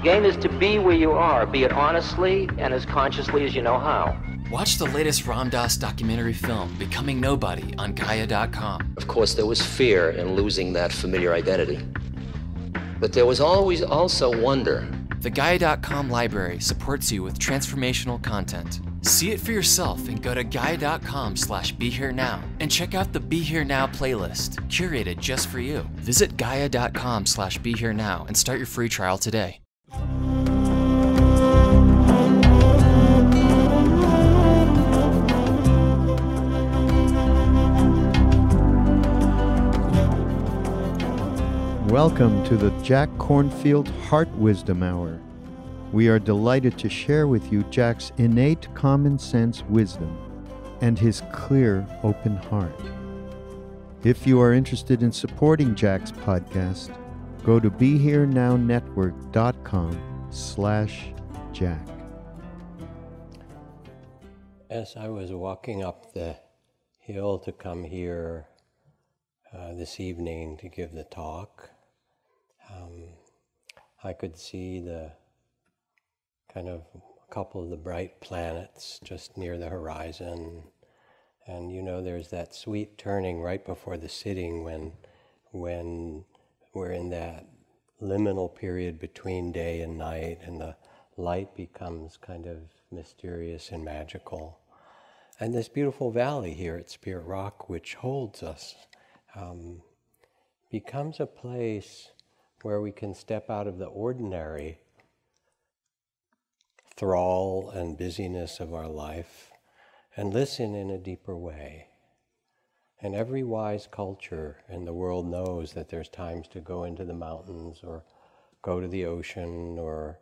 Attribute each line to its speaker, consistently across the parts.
Speaker 1: game is to be where you are, be it honestly and as consciously as you know how.
Speaker 2: Watch the latest Ram Dass documentary film, Becoming Nobody, on Gaia.com.
Speaker 3: Of course, there was fear in losing that familiar identity. But there was always also wonder.
Speaker 2: The Gaia.com library supports you with transformational content. See it for yourself and go to Gaia.com/BeHereNow and check out the Be Here Now playlist, curated just for you. Visit Gaia.com/BeHereNow and start your free trial today.
Speaker 4: Welcome to the Jack Kornfield Heart Wisdom Hour. We are delighted to share with you Jack's innate common sense wisdom and his clear, open heart. If you are interested in supporting Jack's podcast, go to BeHereNowNetwork.com/Jack.
Speaker 5: As I was walking up the hill to come here this evening to give the talk, I could see the kind of a couple of the bright planets just near the horizon. And you know, there's that sweet turning right before the sitting when we're in that liminal period between day and night, and the light becomes kind of mysterious and magical. And this beautiful valley here at Spirit Rock, which holds us, becomes a place where we can step out of the ordinary thrall and busyness of our life and listen in a deeper way. And every wise culture in the world knows that there's times to go into the mountains or go to the ocean or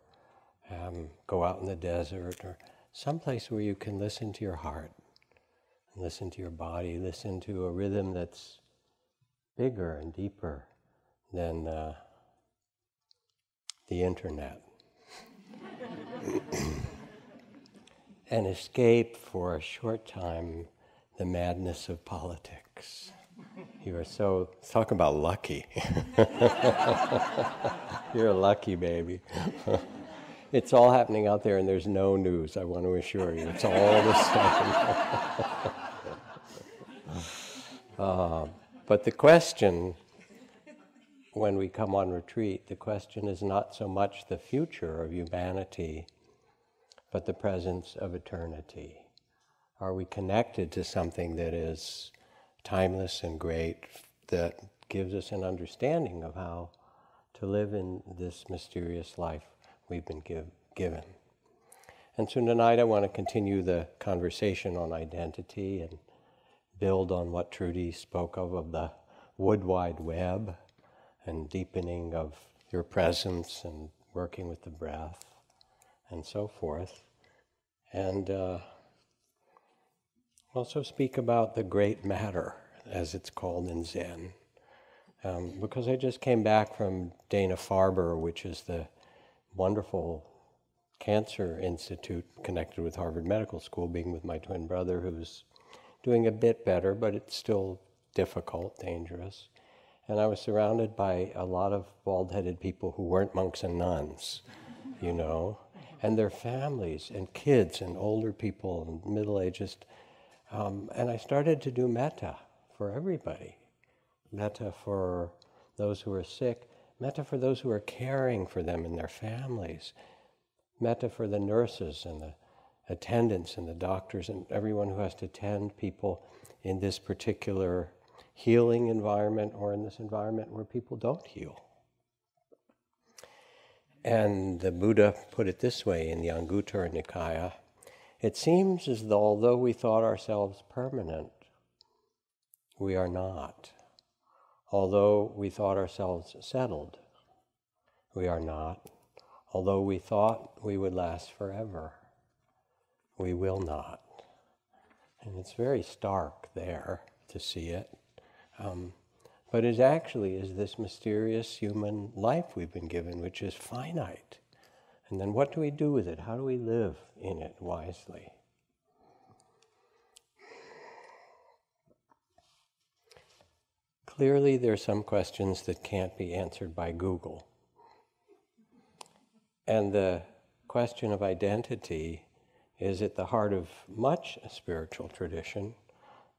Speaker 5: go out in the desert or someplace where you can listen to your heart, listen to your body, listen to a rhythm that's bigger and deeper than the internet. And escape for a short time the madness of politics. You are so, talk about lucky. You're a lucky baby. It's all happening out there and there's no news, I want to assure you. It's all the same. But the question, when we come on retreat, the question is not so much the future of humanity, but the presence of eternity. Are we connected to something that is timeless and great, that gives us an understanding of how to live in this mysterious life we've been given? And so tonight I want to continue the conversation on identity and build on what Trudy spoke of the wood wide web and deepening of your presence and working with the breath and so forth. And also speak about the great matter, as it's called in Zen. Because I just came back from Dana-Farber, which is the wonderful cancer institute connected with Harvard Medical School, being with my twin brother who's doing a bit better, but it's still difficult, dangerous. And I was surrounded by a lot of bald-headed people who weren't monks and nuns, you know, and their families and kids and older people and middle-aged. And I started to do metta for everybody. Metta for those who are sick, metta for those who are caring for them and their families, metta for the nurses and the attendants and the doctors and everyone who has to tend people in this particular healing environment or in this environment where people don't heal. And the Buddha put it this way in the Anguttara Nikaya: it seems as though although we thought ourselves permanent, we are not. Although we thought ourselves settled, we are not. Although we thought we would last forever, we will not. And it's very stark there to see it. But it actually is this mysterious human life we've been given, which is finite. And then what do we do with it? How do we live in it wisely? Clearly, there are some questions that can't be answered by Google. And the question of identity is at the heart of much spiritual tradition.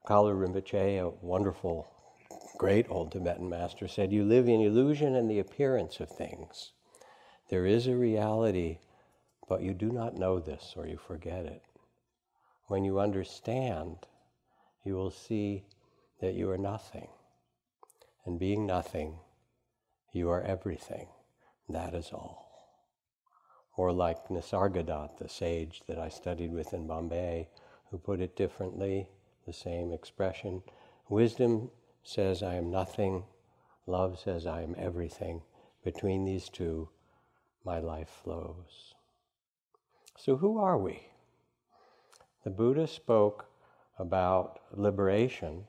Speaker 5: Kalu Rinpoche, a wonderful, great old Tibetan master, said, "You live in illusion and the appearance of things. There is a reality, but you do not know this, or you forget it. When you understand, you will see that you are nothing. And being nothing, you are everything. That is all." Or like Nisargadatta, the sage that I studied with in Bombay, who put it differently, the same expression. Wisdom says, "I am nothing." Love says, "I am everything." Between these two, my life flows. So who are we? The Buddha spoke about liberation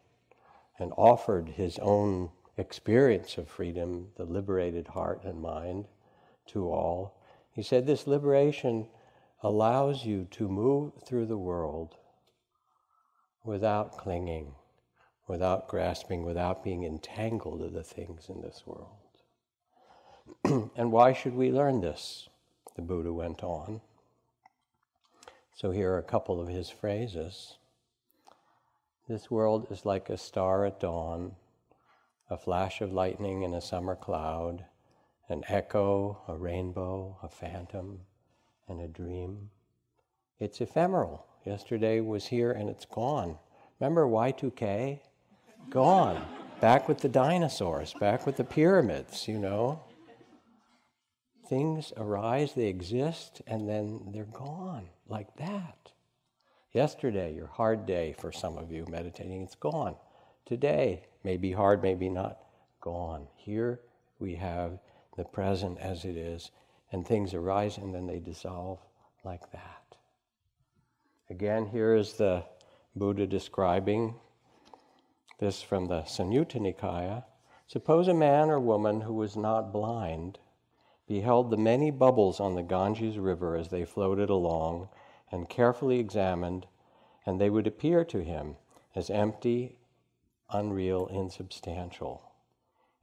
Speaker 5: and offered his own experience of freedom, the liberated heart and mind, to all. He said this liberation allows you to move through the world without clinging, without grasping, without being entangled in the things in this world. And why should we learn this? The Buddha went on. So here are a couple of his phrases. This world is like a star at dawn, a flash of lightning in a summer cloud, an echo, a rainbow, a phantom, and a dream. It's ephemeral. Yesterday was here and it's gone. Remember Y2K? Gone. Back with the dinosaurs, back with the pyramids, you know. Things arise, they exist, and then they're gone, like that. Yesterday, your hard day for some of you meditating, it's gone. Today, maybe hard, maybe not, gone. Here we have the present as it is, and things arise and then they dissolve like that. Again, here is the Buddha describing this from the Samyutta Nikaya. Suppose a man or woman who was not blind beheld the many bubbles on the Ganges River as they floated along and carefully examined, and they would appear to him as empty, unreal, insubstantial.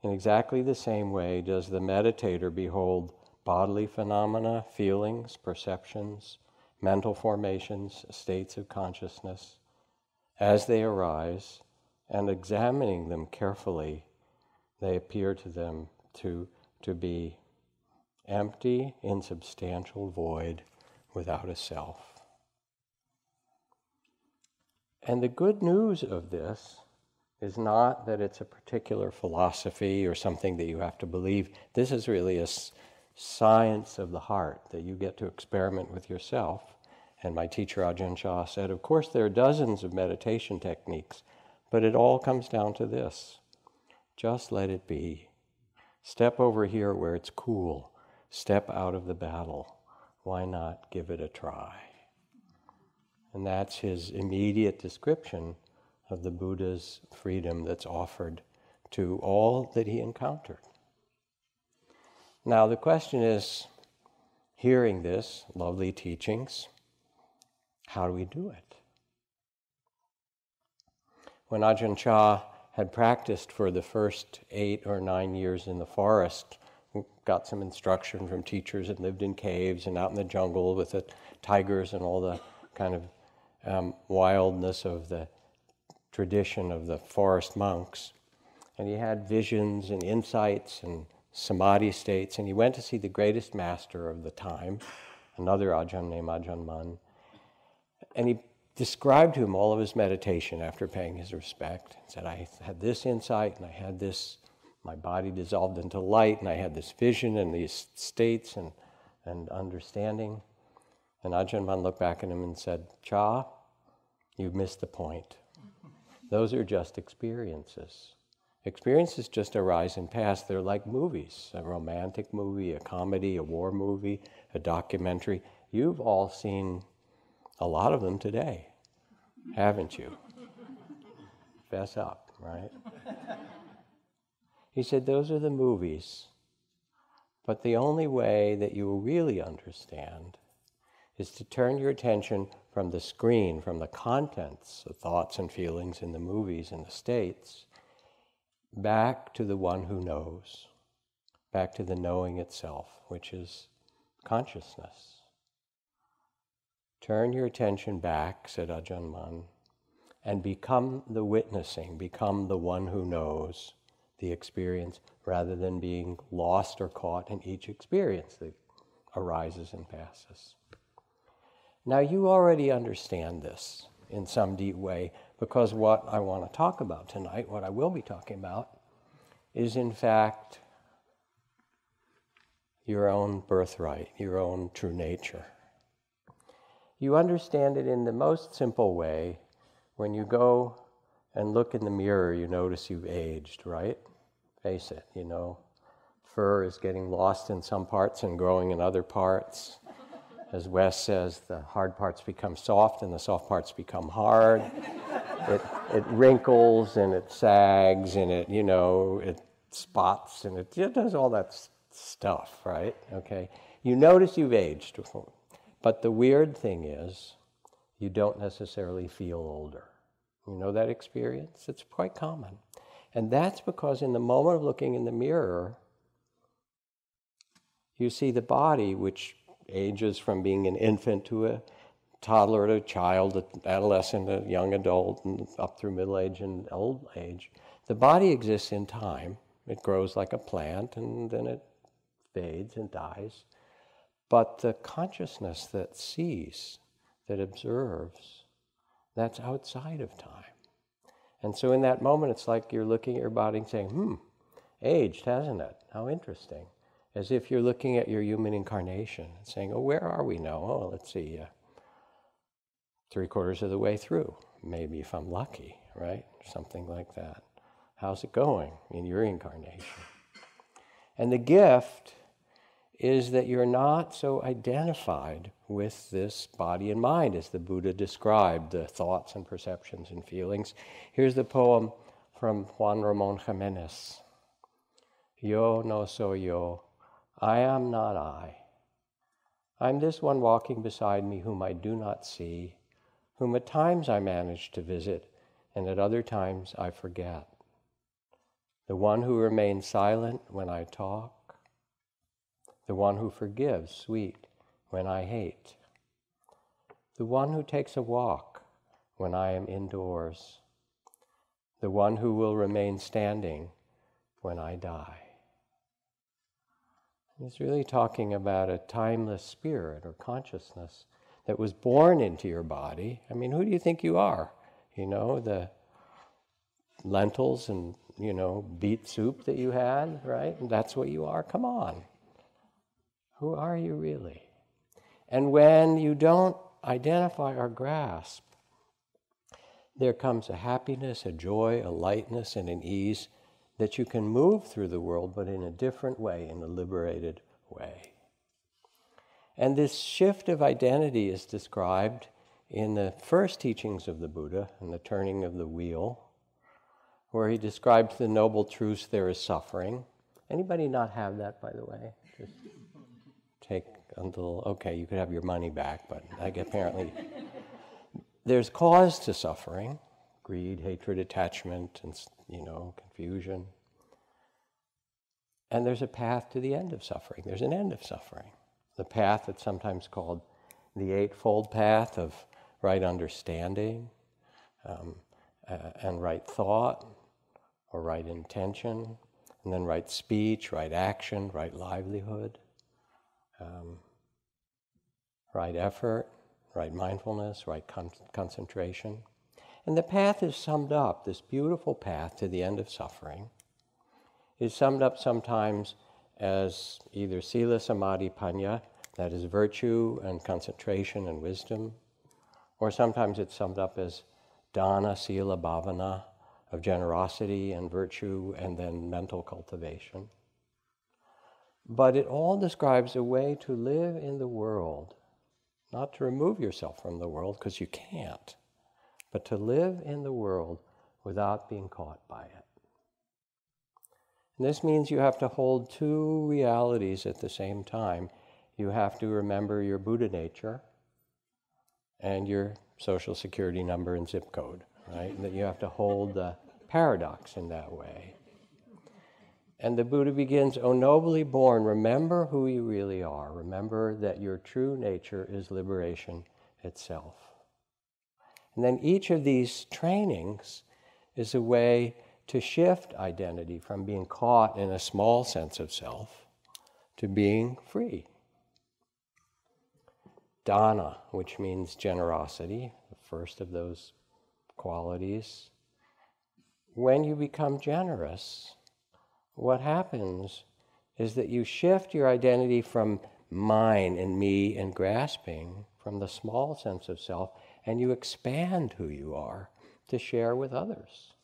Speaker 5: In exactly the same way does the meditator behold bodily phenomena, feelings, perceptions, mental formations, states of consciousness, as they arise, and examining them carefully, they appear to them to be empty, insubstantial void without a self. And the good news of this is not that it's a particular philosophy or something that you have to believe. This is really a science of the heart that you get to experiment with yourself. And my teacher Ajahn Chah said, of course there are dozens of meditation techniques, but it all comes down to this. Just let it be. Step over here where it's cool. Step out of the battle. Why not give it a try? And that's his immediate description of the Buddha's freedom that's offered to all that he encountered. Now the question is, hearing this lovely teachings, how do we do it? When Ajahn Chah had practiced for the first 8 or 9 years in the forest, got some instruction from teachers and lived in caves and out in the jungle with the tigers and all the kind of wildness of the tradition of the forest monks. And he had visions and insights and samadhi states, and he went to see the greatest master of the time, another Ajahn named Ajahn Mun, and he described to him all of his meditation after paying his respect. He said, I had this insight, and I had this, my body dissolved into light, and I had this vision and these states and understanding. And Ajahn Mun looked back at him and said, Cha, you've missed the point. Those are just experiences. Experiences just arise and pass. They're like movies, a romantic movie, a comedy, a war movie, a documentary. You've all seen a lot of them today, haven't you? Fess up, right? He said, those are the movies, but the only way that you will really understand is to turn your attention from the screen, from the contents of thoughts and feelings in the movies and the states, back to the one who knows, back to the knowing itself, which is consciousness. Turn your attention back, said Ajahn Mun, and become the witnessing, become the one who knows the experience, rather than being lost or caught in each experience that arises and passes. Now you already understand this in some deep way, because what I want to talk about tonight, what I will be talking about, is in fact your own birthright, your own true nature. You understand it in the most simple way. When you go and look in the mirror, you notice you've aged, right? Face it, you know. Fur is getting lost in some parts and growing in other parts. As Wes says, the hard parts become soft and the soft parts become hard. It wrinkles and it sags and it, it spots and it does all that stuff, right? Okay. You notice you've aged. But the weird thing is, you don't necessarily feel older. You know that experience? It's quite common. And that's because in the moment of looking in the mirror, you see the body, which ages from being an infant to a toddler to a child, an adolescent, a young adult, and up through middle age and old age. The body exists in time. It grows like a plant, and then it fades and dies. But the consciousness that sees, that observes, that's outside of time. And so in that moment, it's like you're looking at your body and saying, aged, hasn't it? How interesting. As if you're looking at your human incarnation and saying, oh, where are we now? Oh, let's see, 3/4 of the way through, maybe if I'm lucky, right? Something like that. How's it going in your incarnation? And the gift is that you're not so identified with this body and mind as the Buddha described, the thoughts and perceptions and feelings. Here's the poem from Juan Ramon Jimenez. Yo no soy yo, I am not I. I'm this one walking beside me whom I do not see, whom at times I manage to visit, and at other times I forget. The one who remains silent when I talk, the one who forgives sweet when I hate, the one who takes a walk when I am indoors, the one who will remain standing when I die. He's really talking about a timeless spirit or consciousness that was born into your body. I mean, who do you think you are? The lentils and, beet soup that you had, right? And that's what you are. Come on. Who are you really? And when you don't identify or grasp, there comes a happiness, a joy, a lightness, and an ease that you can move through the world, but in a different way, in a liberated way. And this shift of identity is described in the first teachings of the Buddha, in the turning of the wheel, where he describes the noble truths there is suffering. Anybody not have that, by the way? Just take a little, okay, you could have your money back, but apparently there's cause to suffering, greed, hatred, attachment, and confusion. And there's a path to the end of suffering. There's an end of suffering. The path that's sometimes called the Eightfold Path of right understanding and right thought or right intention, and then right speech, right action, right livelihood, right effort, right mindfulness, right concentration. And the path is summed up, this beautiful path to the end of suffering, is summed up sometimes as either Sīla.By, Paññā, that is virtue and concentration and wisdom, or sometimes it's summed up as dana, sila, bhavana, of generosity and virtue and then mental cultivation. But it all describes a way to live in the world, not to remove yourself from the world, because you can't, but to live in the world without being caught by it. And this means you have to hold two realities at the same time. You have to remember your Buddha nature and your social security number and zip code, right? That you have to hold the paradox in that way. And the Buddha begins, "O nobly born, remember who you really are. Remember that your true nature is liberation itself." And then each of these trainings is a way to shift identity from being caught in a small sense of self to being free. Dana, which means generosity, the first of those qualities. When you become generous, what happens is that you shift your identity from mine and me and grasping, from the small sense of self, and you expand who you are to share with others.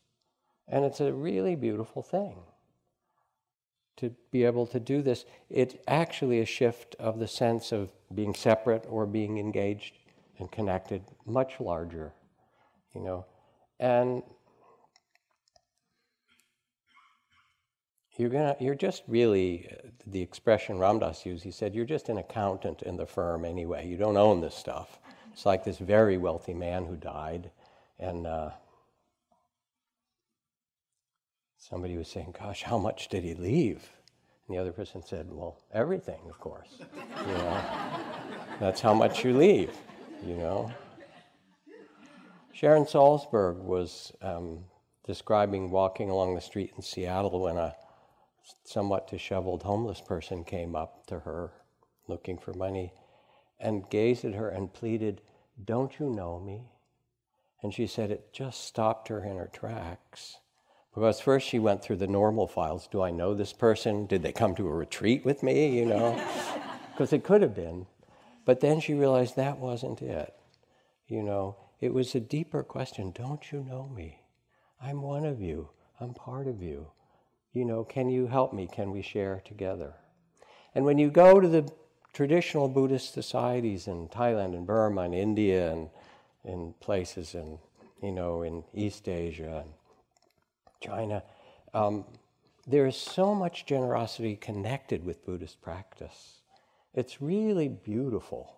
Speaker 5: And it's a really beautiful thing to be able to do this. It's actually a shift of the sense of being separate or being engaged and connected, much larger, And you're just really, the expression Ram Dass used, he said, you're just an accountant in the firm anyway. You don't own this stuff. It's like this very wealthy man who died, and somebody was saying, gosh, how much did he leave? And the other person said, well, everything, of course. That's how much you leave, Sharon Salzberg was describing walking along the street in Seattle when a somewhat disheveled homeless person came up to her looking for money and gazed at her and pleaded, "Don't you know me?" And she said it just stopped her in her tracks. Because first she went through the normal files. Do I know this person? Did they come to a retreat with me, Because it could have been. But then she realized that wasn't it. It was a deeper question. Don't you know me? I'm one of you. I'm part of you. Can you help me? Can we share together? And when you go to the traditional Buddhist societies in Thailand and Burma and India and in places in East Asia and China, there is so much generosity connected with Buddhist practice. It's really beautiful.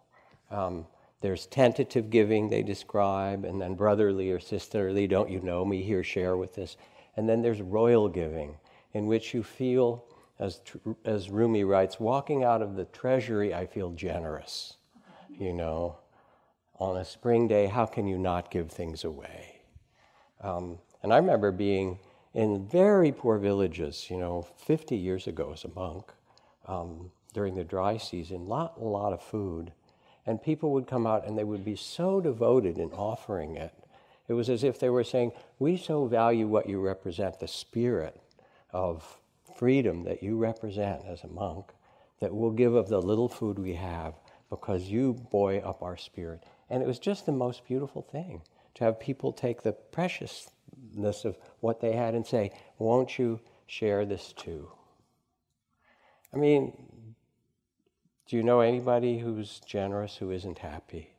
Speaker 5: There's tentative giving they describe, and then brotherly or sisterly, don't you know me, here, share with this. And then there's royal giving, in which you feel, as Rumi writes, walking out of the treasury, I feel generous. On a spring day, how can you not give things away? And I remember being in very poor villages, 50 years ago as a monk, during the dry season, a lot of food. And people would come out and they would be so devoted in offering it. It was as if they were saying, we so value what you represent, the spirit of freedom that you represent as a monk, that we'll give of the little food we have because you buoy up our spirit. And it was just the most beautiful thing to have people take the preciousness of what they had and say, won't you share this too? I mean, do you know anybody who's generous who isn't happy?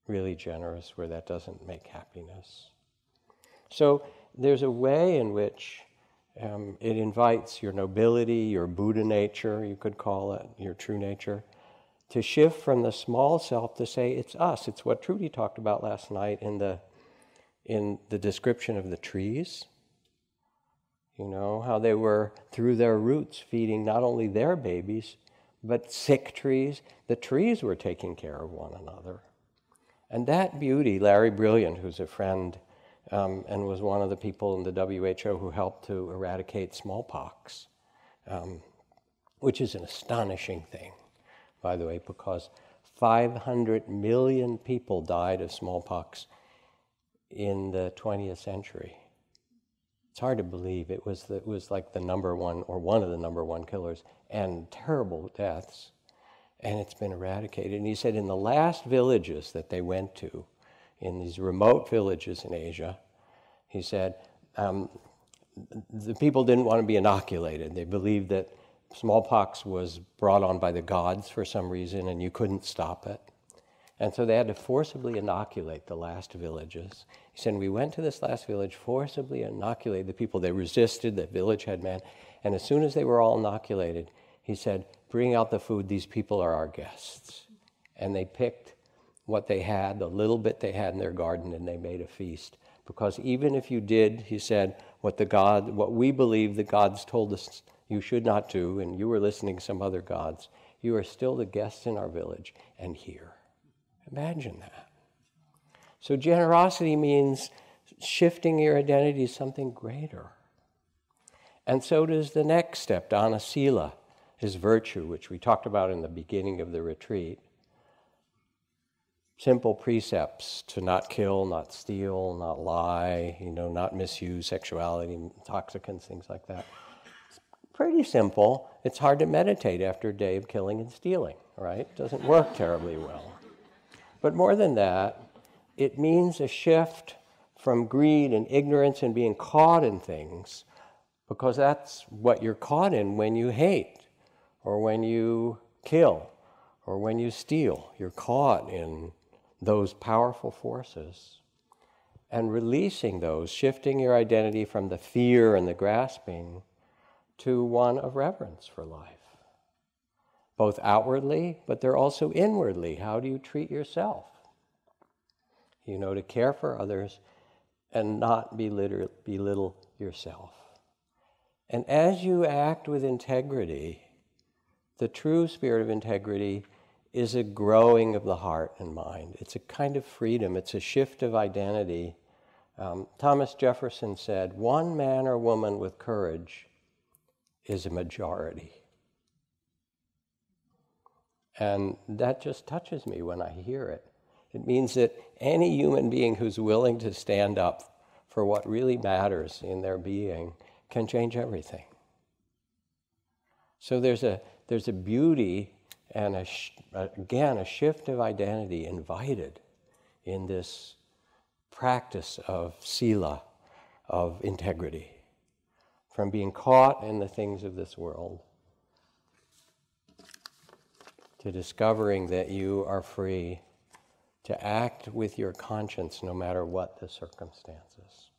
Speaker 5: Really generous, where that doesn't make happiness. So there's a way in which it invites your nobility, your Buddha nature, you could call it, your true nature, to shift from the small self to say, it's us. It's what Trudy talked about last night in the description of the trees. How they were, through their roots, feeding not only their babies, but sick trees. The trees were taking care of one another. And that beauty, Larry Brilliant, who's a friend and was one of the people in the WHO who helped to eradicate smallpox, which is an astonishing thing, by the way, because 500 million people died of smallpox in the 20th century. It's hard to believe. It was like the number one, or one of the number one killers, and terrible deaths. And it's been eradicated. And he said in the last villages that they went to, in these remote villages in Asia, he said, the people didn't want to be inoculated. They believed that smallpox was brought on by the gods for some reason, and you couldn't stop it. And so they had to forcibly inoculate the last villages. He said, we went to this last village, forcibly inoculated the people. They resisted, the village had men. And as soon as they were all inoculated, he said, bring out the food, these people are our guests. And they picked what they had, the little bit they had in their garden, and they made a feast. Because even if you did, he said, what we believe the gods told us you should not do, and you were listening to some other gods, you are still the guests in our village and here. Imagine that. So generosity means shifting your identity to something greater. And so does the next step, dana sīla, is virtue, which we talked about in the beginning of the retreat. Simple precepts to not kill, not steal, not lie, not misuse sexuality, intoxicants, things like that. It's pretty simple. It's hard to meditate after a day of killing and stealing, right? It doesn't work terribly well. But more than that, it means a shift from greed and ignorance and being caught in things, because that's what you're caught in when you hate, or when you kill, or when you steal. You're caught in those powerful forces. And releasing those, shifting your identity from the fear and the grasping to one of reverence for life. Both outwardly, but they're also inwardly. How do you treat yourself? To care for others and not belittle yourself. And as you act with integrity, the true spirit of integrity is a growing of the heart and mind. It's a kind of freedom. It's a shift of identity. Thomas Jefferson said, one man or woman with courage is a majority. And that just touches me when I hear it. It means that any human being who's willing to stand up for what really matters in their being can change everything. So there's a beauty and a shift of identity invited in this practice of sīla, of integrity, from being caught in the things of this world to discovering that you are free to act with your conscience no matter what the circumstances.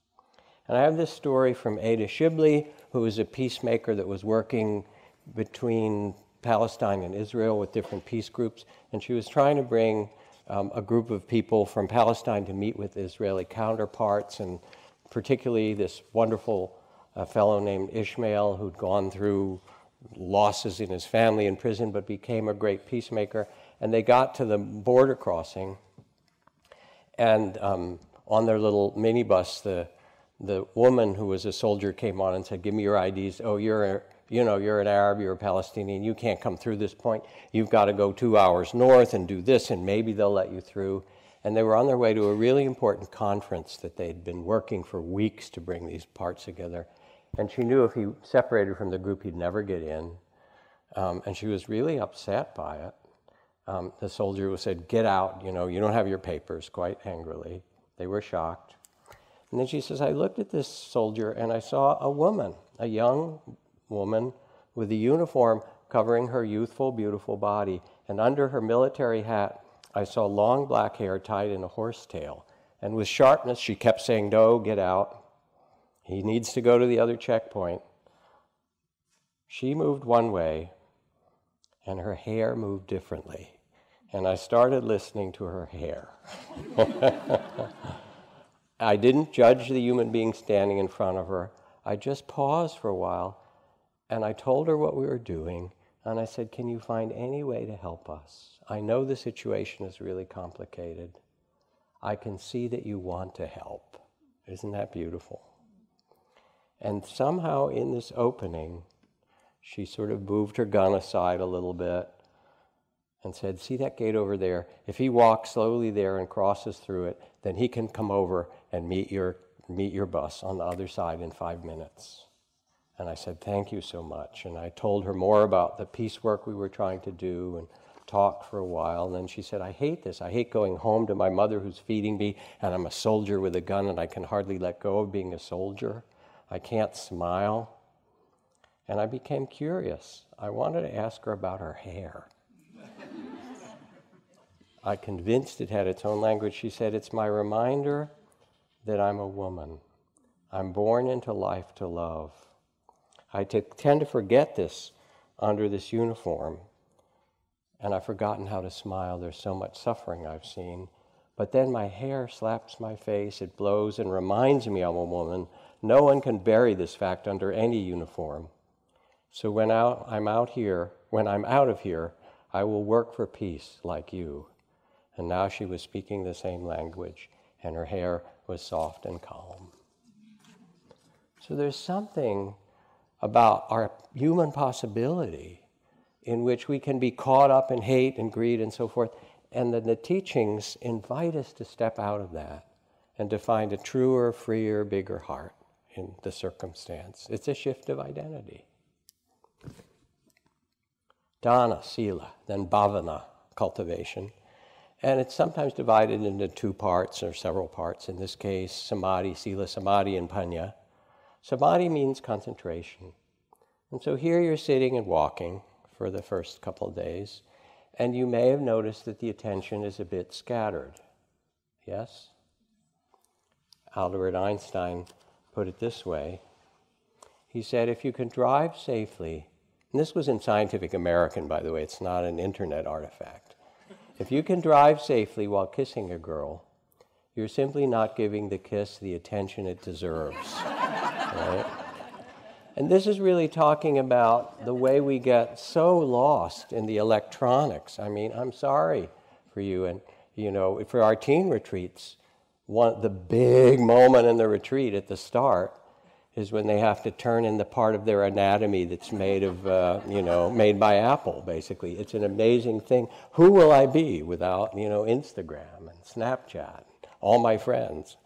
Speaker 5: And I have this story from Ada Shibli, who was a peacemaker that was working between Palestine and Israel with different peace groups, and she was trying to bring a group of people from Palestine to meet with Israeli counterparts, and particularly this wonderful fellow named Ishmael, who'd gone through losses in his family in prison but became a great peacemaker. And they got to the border crossing, and on their little minibus, the woman who was a soldier came on and said, "Give me your IDs. Oh, you're an Arab, you're a Palestinian, you can't come through this point. You've got to go 2 hours north and do this, and maybe they'll let you through." And they were on their way to a really important conference that they'd been working for weeks to bring these parts together. And she knew if he separated from the group, he'd never get in. And she was really upset by it. The soldier said, "Get out, you don't have your papers," quite angrily. They were shocked. And then she says, "I looked at this soldier and I saw a woman, a young woman with a uniform covering her youthful, beautiful body. And under her military hat, I saw long black hair tied in a horsetail. And with sharpness, she kept saying, 'No, get out. He needs to go to the other checkpoint.' She moved one way, and her hair moved differently. And I started listening to her hair." I didn't judge the human being standing in front of her. I just paused for a while, and I told her what we were doing, and I said, "Can you find any way to help us? I know the situation is really complicated. I can see that you want to help." Isn't that beautiful? And somehow in this opening, she sort of moved her gun aside a little bit and said, "See that gate over there? If he walks slowly there and crosses through it, then he can come over and meet your bus on the other side in 5 minutes." And I said, "Thank you so much." And I told her more about the peace work we were trying to do and talked for a while. And then she said, "I hate this. I hate going home to my mother who's feeding me, and I'm a soldier with a gun, and I can hardly let go of being a soldier. I can't smile." And I became curious. I wanted to ask her about her hair. I convinced it had its own language. She said, "It's my reminder that I'm a woman. I'm born into life to love. I tend to forget this under this uniform, and I've forgotten how to smile. There's so much suffering I've seen. But then my hair slaps my face, it blows and reminds me I'm a woman. No one can bury this fact under any uniform. So when I'm out of here, I will work for peace like you. And now she was speaking the same language, and her hair was soft and calm. So there's something about our human possibility in which we can be caught up in hate and greed and so forth. And then the teachings invite us to step out of that and to find a truer, freer, bigger heart in the circumstance. It's a shift of identity. Dana, Sīla, then Bhavana, cultivation. And it's sometimes divided into two parts or several parts. In this case, Samadhi, Sīla.By, and Paññā. Samadhi means concentration. And so here you're sitting and walking for the first couple of days, and you may have noticed that the attention is a bit scattered. Yes? Albert Einstein put it this way. He said, if you can drive safely, and this was in Scientific American, by the way, it's not an internet artifact. If you can drive safely while kissing a girl, you're simply not giving the kiss the attention it deserves. Right? And this is really talking about the way we get so lost in the electronics. I mean, I'm sorry for you. And, you know, for our teen retreats, the big moment in the retreat at the start is when they have to turn in the part of their anatomy that's made of, made by Apple, basically. It's an amazing thing. Who will I be without, Instagram and Snapchat, all my friends,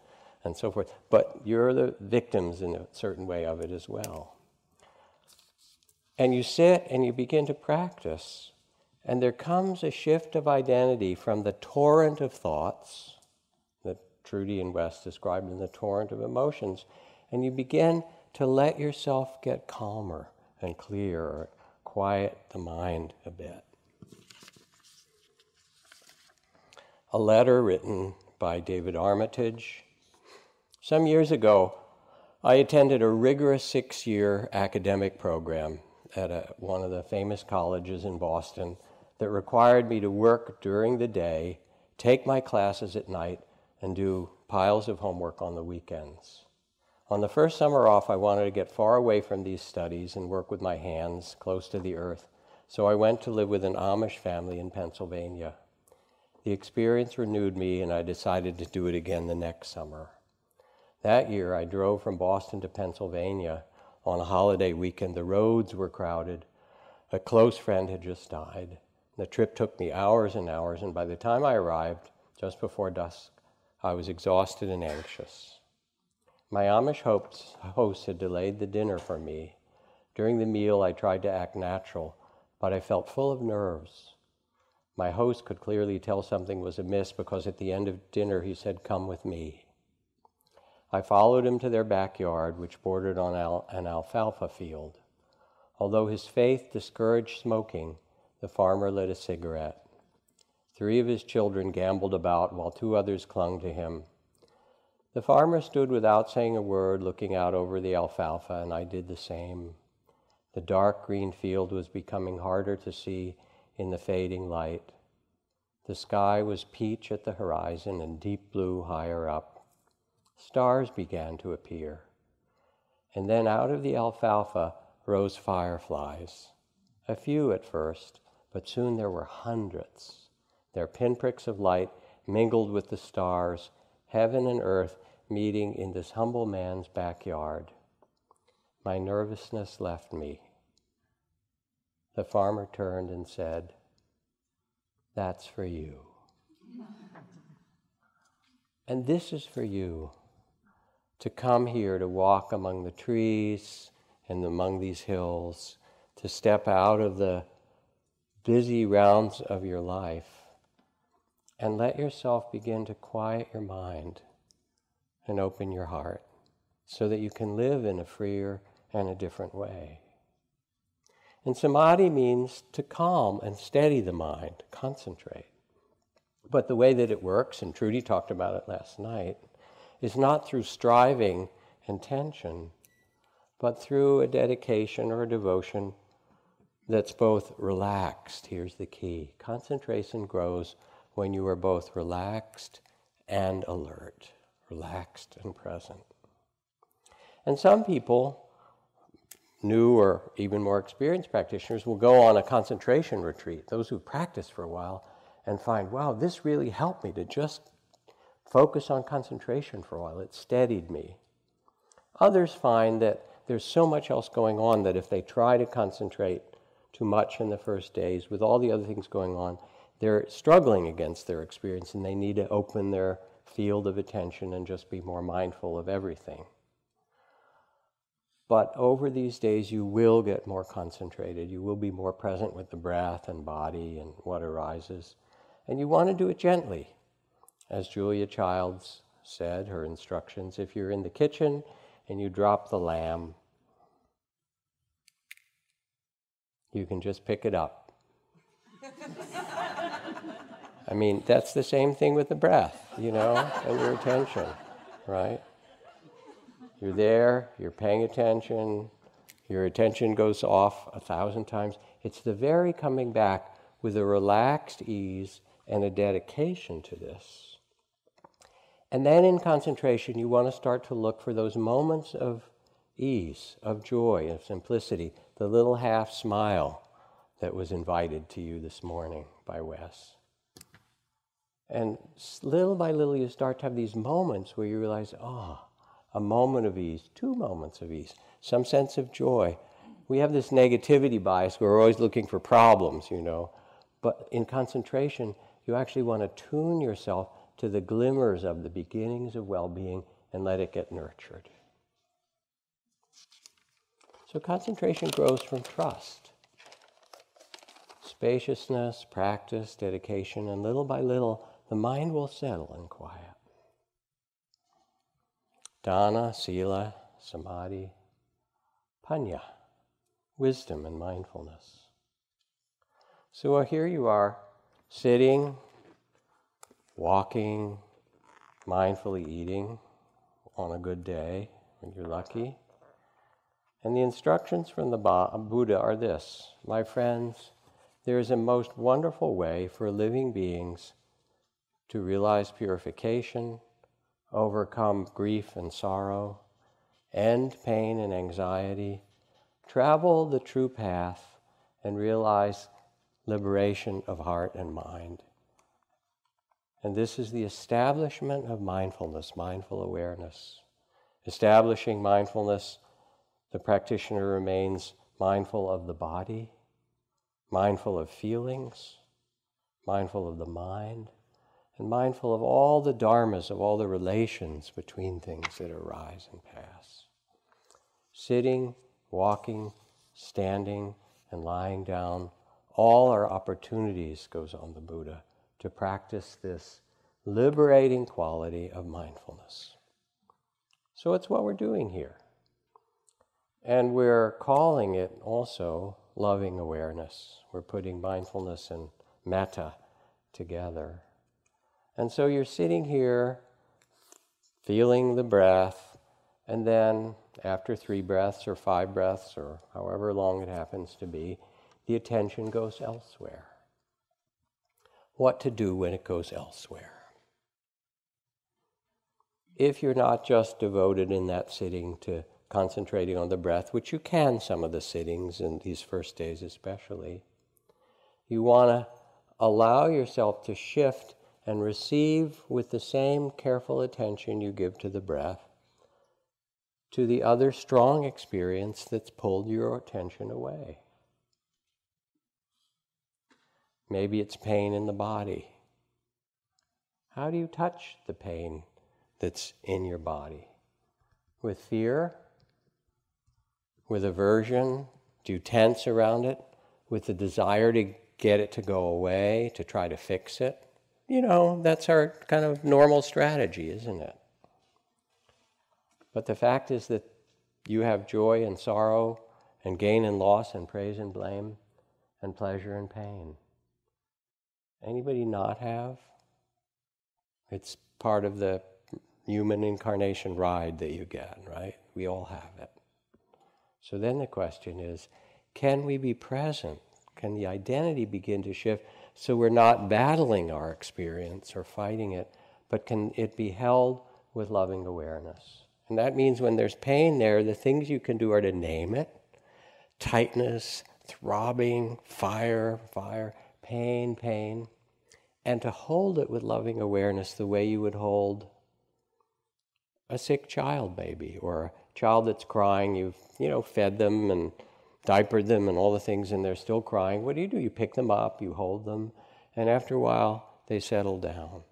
Speaker 5: and so forth? But you're the victims in a certain way of it as well. And you sit and you begin to practice, and there comes a shift of identity from the torrent of thoughts that Trudy and West described in the torrent of emotions, and you begin to let yourself get calmer and clearer, quiet the mind a bit. A letter written by David Armitage. Some years ago, I attended a rigorous 6-year academic program at one of the famous colleges in Boston that required me to work during the day, take my classes at night, and do piles of homework on the weekends. On the first summer off, I wanted to get far away from these studies and work with my hands close to the earth, so I went to live with an Amish family in Pennsylvania. The experience renewed me, and I decided to do it again the next summer. That year, I drove from Boston to Pennsylvania on a holiday weekend. The roads were crowded. A close friend had just died. The trip took me hours and hours, and by the time I arrived, just before dusk, I was exhausted and anxious. My Amish host had delayed the dinner for me. During the meal, I tried to act natural, but I felt full of nerves. My host could clearly tell something was amiss because at the end of dinner, he said, "Come with me." I followed him to their backyard, which bordered on an alfalfa field. Although his faith discouraged smoking, the farmer lit a cigarette. 3 of his children gambled about while 2 others clung to him. The farmer stood without saying a word, looking out over the alfalfa, and I did the same. The dark green field was becoming harder to see in the fading light. The sky was peach at the horizon and deep blue higher up. Stars began to appear. And then out of the alfalfa rose fireflies. A few at first, but soon there were hundreds. Their pinpricks of light mingled with the stars, heaven and earth meeting in this humble man's backyard. My nervousness left me. The farmer turned and said, "That's for you. And this is for you, to come here, to walk among the trees and among these hills, to step out of the busy rounds of your life and let yourself begin to quiet your mind and open your heart so that you can live in a freer and a different way." And samadhi means to calm and steady the mind, concentrate. But the way that it works, and Trudy talked about it last night, is not through striving and tension, but through a dedication or a devotion that's both relaxed. Here's the key. Concentration grows when you are both relaxed and alert, relaxed and present. And some people, new or even more experienced practitioners, will go on a concentration retreat, those who've practiced for a while, and find, wow, this really helped me to just focus on concentration for a while. It steadied me. Others find that there's so much else going on that if they try to concentrate too much in the first days, with all the other things going on, they're struggling against their experience, and they need to open their field of attention and just be more mindful of everything. But over these days, you will get more concentrated. You will be more present with the breath and body and what arises. And you want to do it gently. As Julia Childs said, her instructions, if you're in the kitchen and you drop the lamb, you can just pick it up. I mean, that's the same thing with the breath, and your attention, right? You're there, you're paying attention, your attention goes off 1,000 times. It's the very coming back with a relaxed ease and a dedication to this. And then in concentration, you want to start to look for those moments of ease, of joy, of simplicity, the little half smile that was invited to you this morning by Wes. And little by little, you start to have these moments where you realize, a moment of ease, 2 moments of ease, some sense of joy. We have this negativity bias where we're always looking for problems, But in concentration, you actually want to tune yourself to the glimmers of the beginnings of well-being and let it get nurtured. So concentration grows from trust. Spaciousness, practice, dedication, and little by little, the mind will settle and quiet. Dana, Sīla, Samadhi, Paññā, wisdom and mindfulness. So here you are, sitting, walking, mindfully eating on a good day, when you're lucky. And the instructions from the Buddha are this: my friends, there is a most wonderful way for living beings to realize purification, overcome grief and sorrow, end pain and anxiety, travel the true path, and realize liberation of heart and mind. And this is the establishment of mindfulness, mindful awareness. Establishing mindfulness, the practitioner remains mindful of the body, mindful of feelings, mindful of the mind, and mindful of all the dharmas, of all the relations between things that arise and pass. Sitting, walking, standing, and lying down, all are opportunities, goes on the Buddha, to practice this liberating quality of mindfulness. So it's what we're doing here. And we're calling it also loving awareness. We're putting mindfulness and metta together. And so you're sitting here, feeling the breath, and then after 3 breaths or 5 breaths or however long it happens to be, the attention goes elsewhere. What to do when it goes elsewhere? If you're not just devoted in that sitting to concentrating on the breath, which you can some of the sittings in these first days especially, you want to allow yourself to shift and receive with the same careful attention you give to the breath to the other strong experience that's pulled your attention away. Maybe it's pain in the body. How do you touch the pain that's in your body? With fear? With aversion? Do you tense around it? With the desire to get it to go away, to try to fix it? That's our kind of normal strategy, isn't it? But the fact is that you have joy and sorrow and gain and loss and praise and blame and pleasure and pain. Anybody not have? It's part of the human incarnation ride that you get, right? We all have it. So then the question is, can we be present? Can the identity begin to shift so we're not battling our experience or fighting it, but can it be held with loving awareness? And that means when there's pain there, the things you can do are to name it. Tightness, throbbing, fire, pain, pain. And to hold it with loving awareness the way you would hold a sick child maybe, or a child that's crying. You've fed them and diapered them and all the things, and they're still crying. What do? You pick them up, you hold them, and after a while they settle down.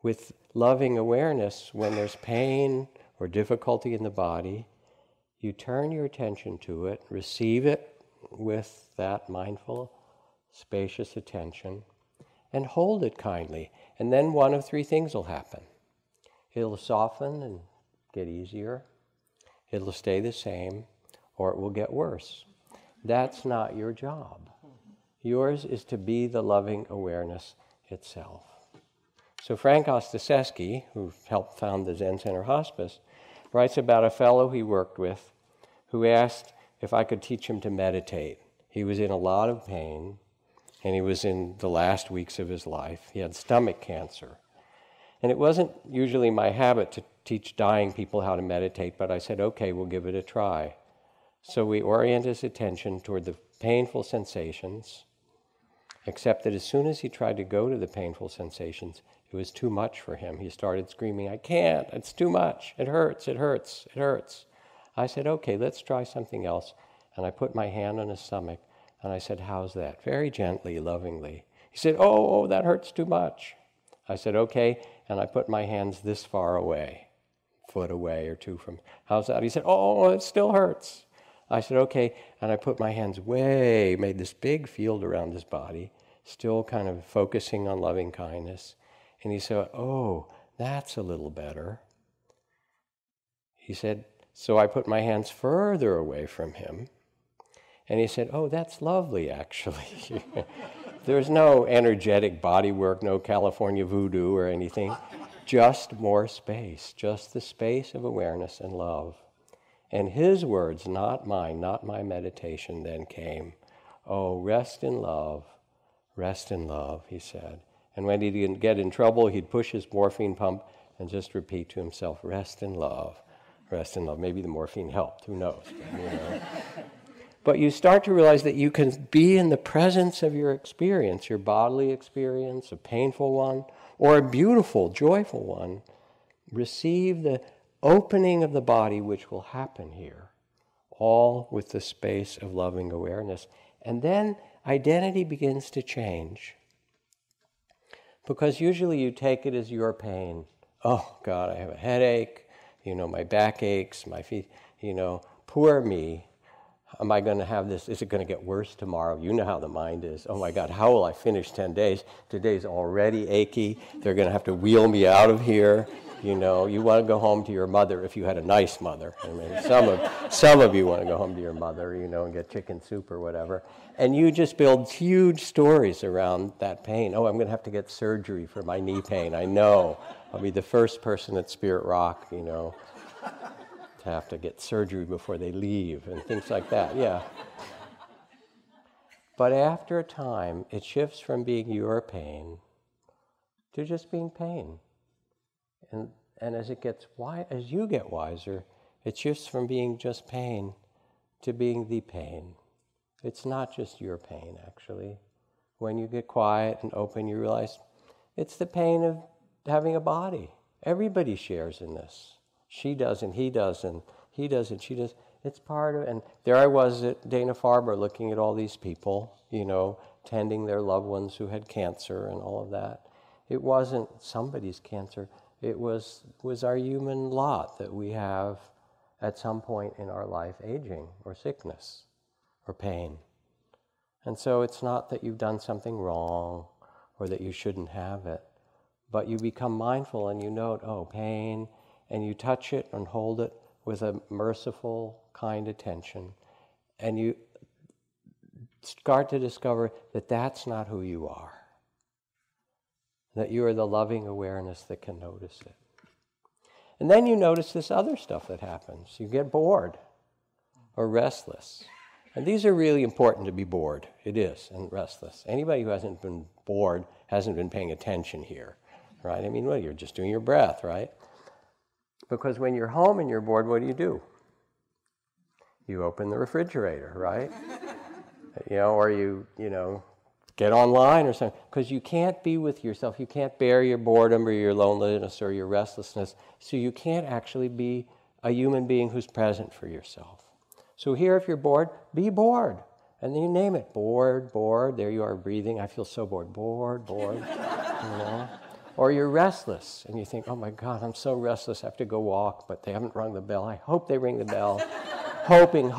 Speaker 5: With loving awareness, when there's pain or difficulty in the body, you turn your attention to it, receive it with that mindful, spacious attention, and hold it kindly. And then one of three things will happen. It'll soften and get easier. It'll stay the same, or it will get worse. That's not your job. Yours is to be the loving awareness itself. So Frank Ostaseski, who helped found the Zen Center Hospice, writes about a fellow he worked with who asked if I could teach him to meditate. He was in a lot of pain, and he was in the last weeks of his life. He had stomach cancer. And it wasn't usually my habit to teach dying people how to meditate, but I said, okay, we'll give it a try. So we orient his attention toward the painful sensations, except that as soon as he tried to go to the painful sensations, it was too much for him. He started screaming, I can't, it's too much, it hurts, it hurts, it hurts. I said, okay, let's try something else. And I put my hand on his stomach, and I said, how's that? Very gently, lovingly. He said, oh, that hurts too much. I said, okay, and I put my hands this far away, foot away or two from, how's that? He said, oh, it still hurts. I said, okay, and I put my hands way, made this big field around his body, still kind of focusing on loving kindness. And he said, oh, that's a little better. He said, so I put my hands further away from him. And he said, oh, that's lovely, actually. There's no energetic body work, no California voodoo or anything. Just more space, just the space of awareness and love. And his words, not mine, not my meditation, then came, oh, rest in love, he said. And when he didn't get in trouble, he'd push his morphine pump and just repeat to himself, rest in love, rest in love. Maybe the morphine helped, who knows? But you start to realize that you can be in the presence of your experience, your bodily experience, a painful one, or a beautiful, joyful one. Receive the opening of the body which will happen here, all with the space of loving awareness. And then identity begins to change. Because usually you take it as your pain. Oh, God, I have a headache. My back aches, my feet, poor me. Am I going to have this? Is it going to get worse tomorrow? You know how the mind is. Oh, my God, how will I finish 10 days? Today's already achy. They're going to have to wheel me out of here. You want to go home to your mother if you had a nice mother. I mean, some of you want to go home to your mother, and get chicken soup or whatever. And you just build huge stories around that pain. Oh, I'm going to have to get surgery for my knee pain. I know. I'll be the first person at Spirit Rock, to have to get surgery before they leave and things like that. Yeah. But after a time, it shifts from being your pain to just being pain. And as you get wiser, it shifts from being just pain to being the pain. It's not just your pain, actually. When you get quiet and open, you realize it's the pain of having a body. Everybody shares in this. She doesn't, he doesn't, he doesn't, she does. It's part of, and there I was at Dana-Farber looking at all these people, tending their loved ones who had cancer and all of that. It wasn't somebody's cancer. It was our human lot that we have at some point in our life aging or sickness or pain. And so it's not that you've done something wrong or that you shouldn't have it, but you become mindful and you note, oh, pain, and you touch it and hold it with a merciful, kind attention, and you start to discover that that's not who you are. That you are the loving awareness that can notice it. And then you notice this other stuff that happens. You get bored or restless. And these are really important to be bored. It is, and restless. Anybody who hasn't been bored hasn't been paying attention here, right? I mean, well, you're just doing your breath, right? Because when you're home and you're bored, what do? You open the refrigerator, right? Or you get online or something, because you can't be with yourself. You can't bear your boredom or your loneliness or your restlessness, so you can't actually be a human being who's present for yourself. So here, if you're bored, be bored. And then you name it. Bored, bored. There you are breathing. I feel so bored. Bored, bored. Or you're restless, and you think, oh my God, I'm so restless. I have to go walk, but they haven't rung the bell. I hope they ring the bell. hoping,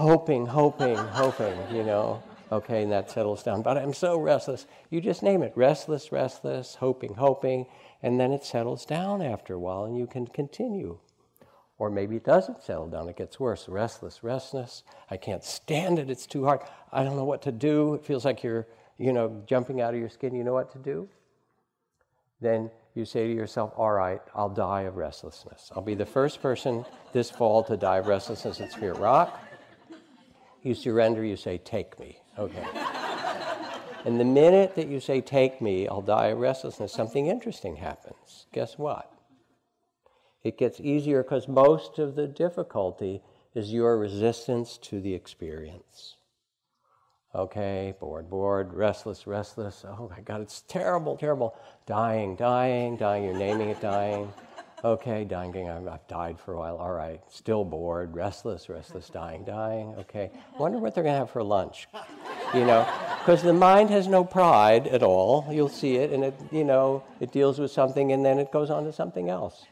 Speaker 5: Okay, and that settles down. But I'm so restless. You just name it. Restless, restless, hoping, and then it settles down after a while, and you can continue. Or maybe it doesn't settle down. It gets worse. Restless, restless. I can't stand it. It's too hard. I don't know what to do. It feels like you're, jumping out of your skin. You know what to do? Then you say to yourself, all right, I'll die of restlessness. I'll be the first person this fall to die of restlessness at Spirit Rock. You surrender, you say, take me. Okay. And the minute that you say, take me, I'll die of restlessness, something interesting happens. Guess what? It gets easier because most of the difficulty is your resistance to the experience. Okay, bored, restless. Oh my God, it's terrible. Dying. You're naming it dying. Okay, dying. I've died for a while. All right, still bored, restless, dying. Okay, wonder what they're going to have for lunch. Because the mind has no pride at all. You'll see it, and it deals with something, and then it goes on to something else.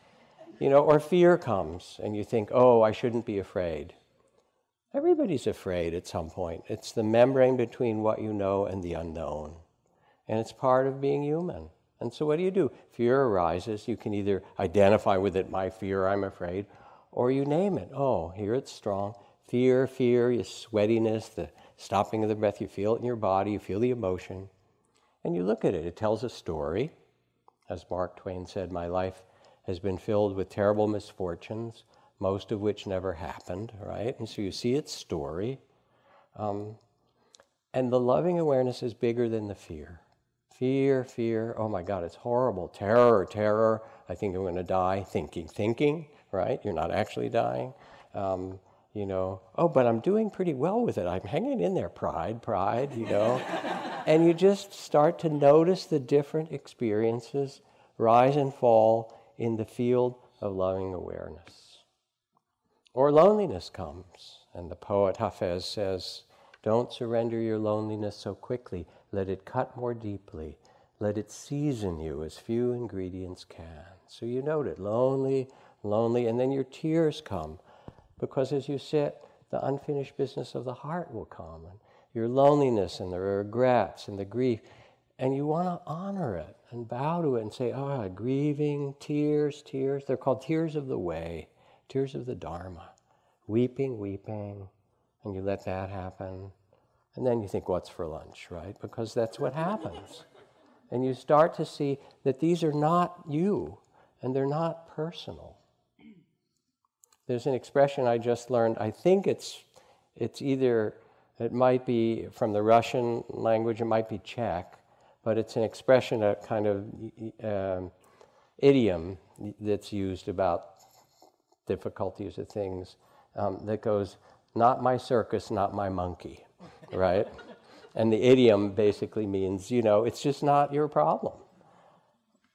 Speaker 5: Or fear comes, and you think, oh, I shouldn't be afraid. Everybody's afraid at some point. It's the membrane between what you know and the unknown. And it's part of being human. And so what do? Fear arises. You can either identify with it, my fear, I'm afraid, or you name it. Oh, here it's strong. Fear, your sweatiness, the stopping of the breath. You feel it in your body. You feel the emotion. And you look at it. It tells a story. As Mark Twain said, my life has been filled with terrible misfortunes, most of which never happened, right? And so you see its story. And the loving awareness is bigger than the fear. Fear, oh my God, it's horrible. Terror, I think I'm going to die. Thinking, right? You're not actually dying. Oh, but I'm doing pretty well with it. I'm hanging in there. Pride, And you just start to notice the different experiences rise and fall in the field of loving awareness. Or loneliness comes, and the poet Hafez says, don't surrender your loneliness so quickly. Let it cut more deeply. Let it season you as few ingredients can. So you note it, lonely, and then your tears come. Because as you sit, the unfinished business of the heart will come. And your loneliness and the regrets and the grief. And you want to honor it and bow to it and say, oh, grieving, tears. They're called tears of the way, tears of the Dharma. Weeping, and you let that happen. And then you think, what's for lunch, right? Because that's what happens. And you start to see that these are not you, and they're not personal. There's an expression I just learned. I think it's either, it might be from the Russian language, it might be Czech, but it's an expression, a kind of idiom that's used about difficulties of things that goes, not my circus, not my monkey, right? And the idiom basically means, it's just not your problem.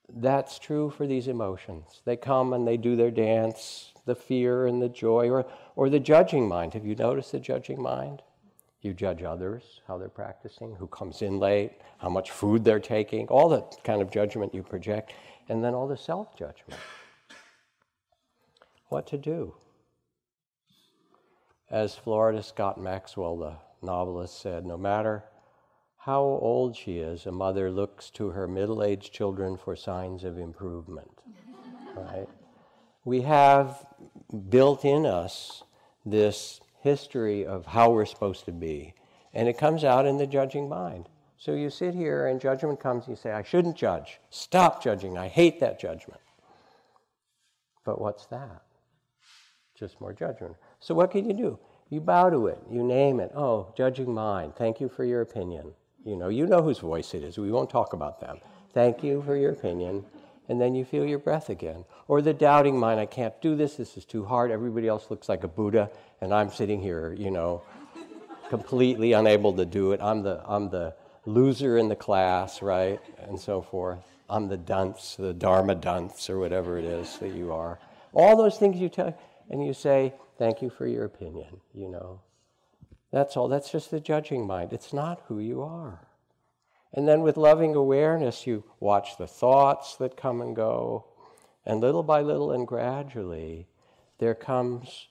Speaker 5: That's true for these emotions. They come and they do their dance, the fear and the joy, or the judging mind. Have you noticed the judging mind? You judge others, how they're practicing, who comes in late, how much food they're taking, all the kind of judgment you project, and then all the self-judgment. What to do? As Florida Scott Maxwell, the novelist, said, no matter how old she is, a mother looks to her middle-aged children for signs of improvement, right? We have built in us this history of how we're supposed to be, and it comes out in the judging mind. So you sit here and judgment comes and you say, I shouldn't judge. Stop judging. I hate that judgment. But what's that? Just more judgment. So what can you do? You bow to it. You name it. Oh, judging mind. Thank you for your opinion. You know whose voice it is. We won't talk about them. Thank you for your opinion. and then you feel your breath again. Or the doubting mind, I can't do this, this is too hard, everybody else looks like a Buddha, and I'm sitting here, completely unable to do it. I'm the loser in the class, right? And so forth. I'm the dunce, the Dharma dunce, or whatever it is that you are. All those things you tell, and you say, thank you for your opinion, That's all. That's just the judging mind. It's not who you are. And then with loving awareness, you watch the thoughts that come and go, and little by little and gradually, there comes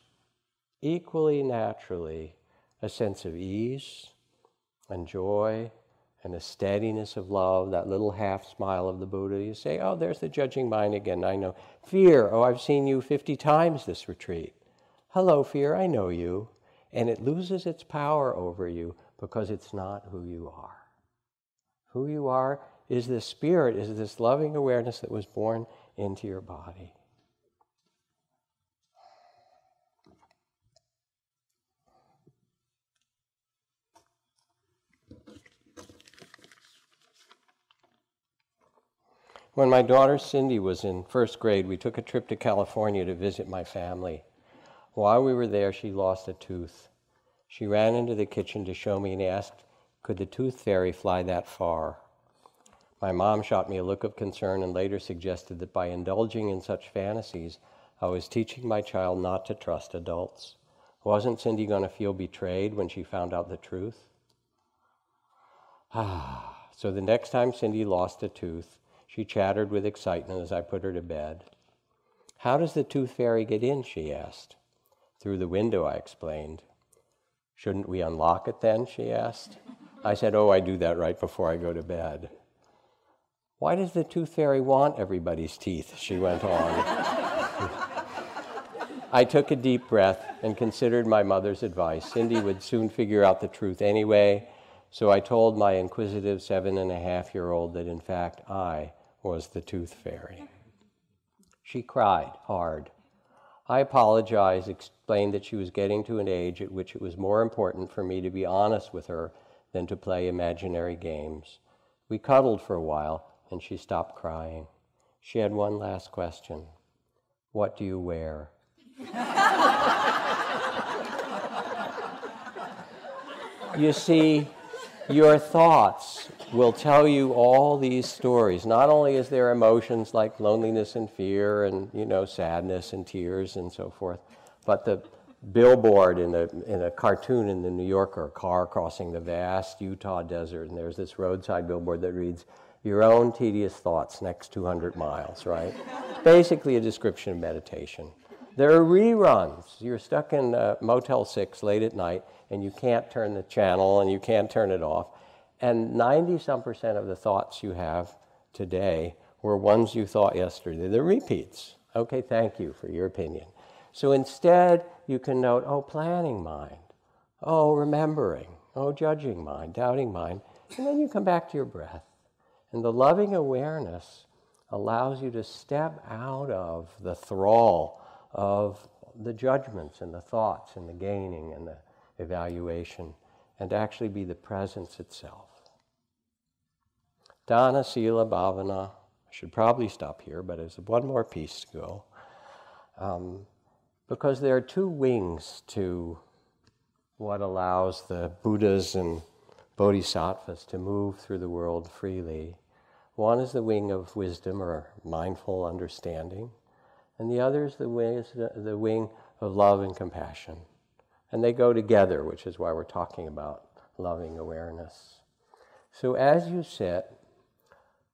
Speaker 5: equally naturally a sense of ease and joy and a steadiness of love, that little half smile of the Buddha. You say, oh, there's the judging mind again, I know. Fear, oh, I've seen you 50 times this retreat. Hello, fear, I know you. And it loses its power over you because it's not who you are. Who you are is this spirit, is this loving awareness that was born into your body. When my daughter Cindy was in first grade, we took a trip to California to visit my family. While we were there, she lost a tooth. She ran into the kitchen to show me and asked, could the tooth fairy fly that far? My mom shot me a look of concern and later suggested that by indulging in such fantasies, I was teaching my child not to trust adults. Wasn't Cindy going to feel betrayed when she found out the truth? So the next time Cindy lost a tooth, she chattered with excitement as I put her to bed. How does the tooth fairy get in, she asked. Through the window, I explained. Shouldn't we unlock it then, she asked. I said, oh, I do that right before I go to bed. Why does the tooth fairy want everybody's teeth, she went on. I took a deep breath and considered my mother's advice. Cindy would soon figure out the truth anyway, so I told my inquisitive 7.5-year-old that in fact I was the tooth fairy. She cried hard. I apologized, explained that she was getting to an age at which it was more important for me to be honest with her than to play imaginary games. We cuddled for a while, and she stopped crying. She had one last question. What do you wear? You see, your thoughts will tell you all these stories. Not only is there emotions like loneliness and fear and, sadness and tears and so forth, but the billboard in a cartoon in the New Yorker, a car crossing the vast Utah desert, and there's this roadside billboard that reads, your own tedious thoughts next 200 miles, right? It's basically a description of meditation. There are reruns. You're stuck in Motel 6 late at night, and you can't turn the channel, and you can't turn it off. And 90-some% of the thoughts you have today were ones you thought yesterday. They're repeats. Okay, thank you for your opinion. So instead, you can note, oh, planning mind. Oh, remembering. Oh, judging mind, doubting mind. And then you come back to your breath. And the loving awareness allows you to step out of the thrall of the judgments and the thoughts and the gaining and the evaluation, and actually be the presence itself. Dana, Sīla, Bhavana. I should probably stop here, but there's one more piece to go. Because there are two wings to what allows the Buddhas and Bodhisattvas to move through the world freely. One is the wing of wisdom or mindful understanding, and the other is the wing of love and compassion. And they go together, which is why we're talking about loving awareness. So as you sit,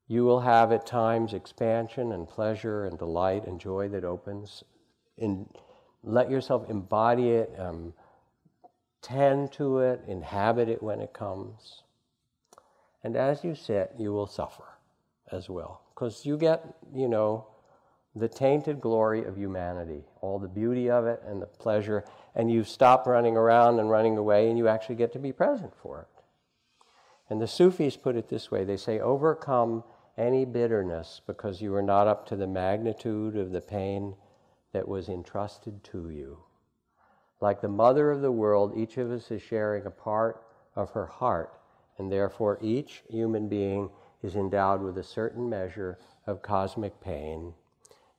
Speaker 5: you will have at times expansion and pleasure and delight and joy that opens. Let yourself embody it, tend to it, inhabit it when it comes. And as you sit, you will suffer as well. Because you get, the tainted glory of humanity, all the beauty of it and the pleasure, and you stop running around and running away, and you actually get to be present for it. And the Sufis put it this way. They say, overcome any bitterness because you are not up to the magnitude of the pain that was entrusted to you. Like the mother of the world, each of us is sharing a part of her heart, and therefore each human being is endowed with a certain measure of cosmic pain,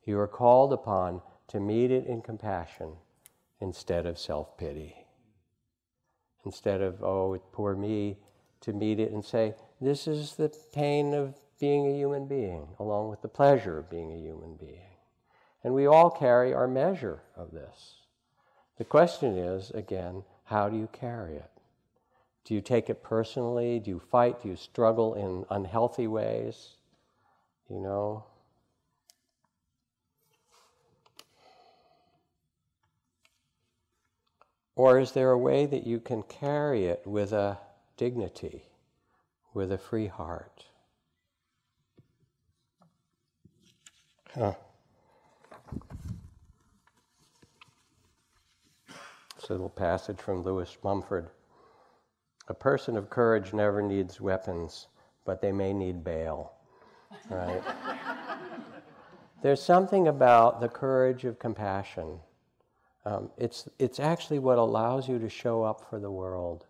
Speaker 5: you are called upon to meet it in compassion instead of self-pity. Instead of, oh, poor me, to meet it and say, this is the pain of being a human being, along with the pleasure of being a human being. And we all carry our measure of this. The question is, again, how do you carry it? Do you take it personally? Do you fight? Do you struggle in unhealthy ways? You know? Or is there a way that you can carry it with a dignity, with a free heart? It's a little passage from Lewis Mumford. A person of courage never needs weapons, but they may need bail. Right? There's something about the courage of compassion. It's actually what allows you to show up for the world.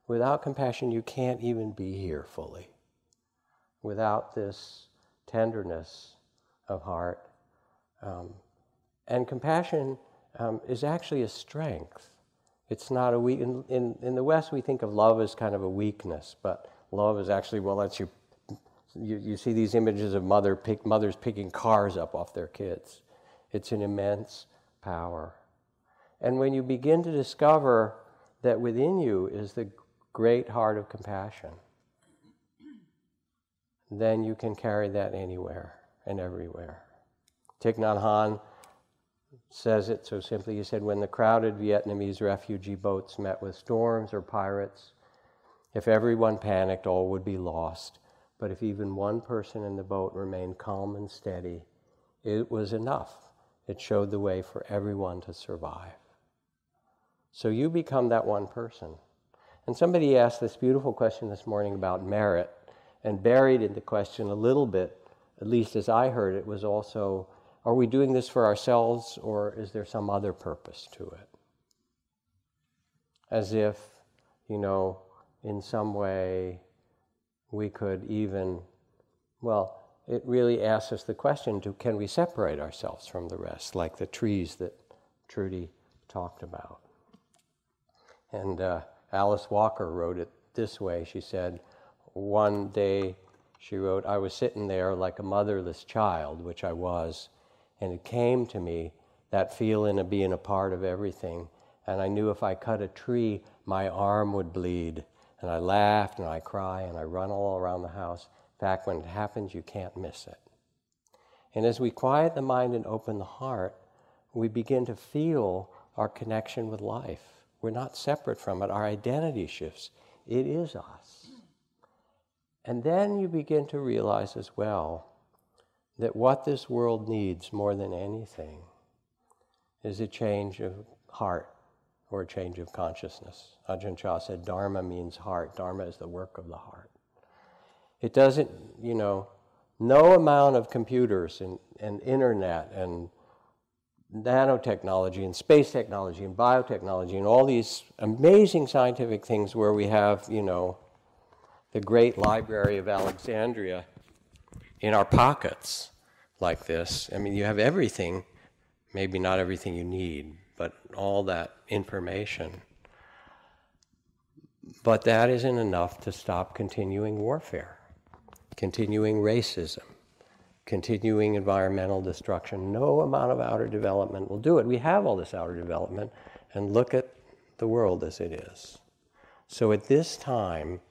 Speaker 5: Without compassion, you can't even be here fully. Without this tenderness of heart. And compassion is actually a strength. It's not a weak. In the West, we think of love as kind of a weakness, but love is actually, well, that's you see these images of mothers picking cars up off their kids. It's an immense power. And when you begin to discover that within you is the great heart of compassion, then you can carry that anywhere and everywhere. Thich Nhat Hanh says it so simply. He said, when the crowded Vietnamese refugee boats met with storms or pirates, if everyone panicked, all would be lost. But if even one person in the boat remained calm and steady, it was enough. It showed the way for everyone to survive. So you become that one person. And somebody asked this beautiful question this morning about merit, and buried in the question a little bit, at least as I heard it, was also, are we doing this for ourselves, or is there some other purpose to it? As if, you know, in some way we could even, well, it really asks us the question, can we separate ourselves from the rest, like the trees that Trudy talked about? And Alice Walker wrote it this way. She said, one day, she wrote, I was sitting there like a motherless child, which I was, and it came to me, that feeling of being a part of everything, and I knew if I cut a tree, my arm would bleed, and I laughed, and I cry, and I run all around the house. In fact, when it happens, you can't miss it. And as we quiet the mind and open the heart, we begin to feel our connection with life. We're not separate from it. Our identity shifts. It is us. And then you begin to realize as well that what this world needs more than anything is a change of heart or a change of consciousness. Ajahn Chah said Dharma means heart. Dharma is the work of the heart. It doesn't, you know, no amount of computers and internet and nanotechnology and space technology and biotechnology and all these amazing scientific things where we have, you know, the great library of Alexandria in our pockets like this. I mean, you have everything, maybe not everything you need, but all that information. But that isn't enough to stop continuing warfare, continuing racism, continuing environmental destruction. No amount of outer development will do it. We have all this outer development, and look at the world as it is. So at this time,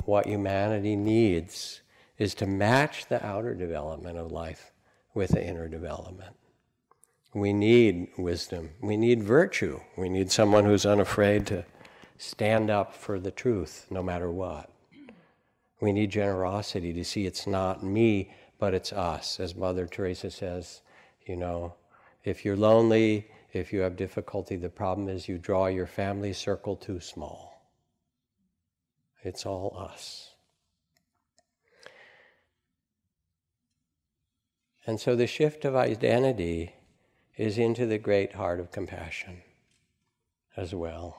Speaker 5: what humanity needs is to match the outer development of life with the inner development. We need wisdom. We need virtue. We need someone who's unafraid to stand up for the truth, no matter what. We need generosity to see it's not me, but it's us. As Mother Teresa says, you know, if you're lonely, if you have difficulty, the problem is you draw your family circle too small. It's all us. And so the shift of identity is into the great heart of compassion as well.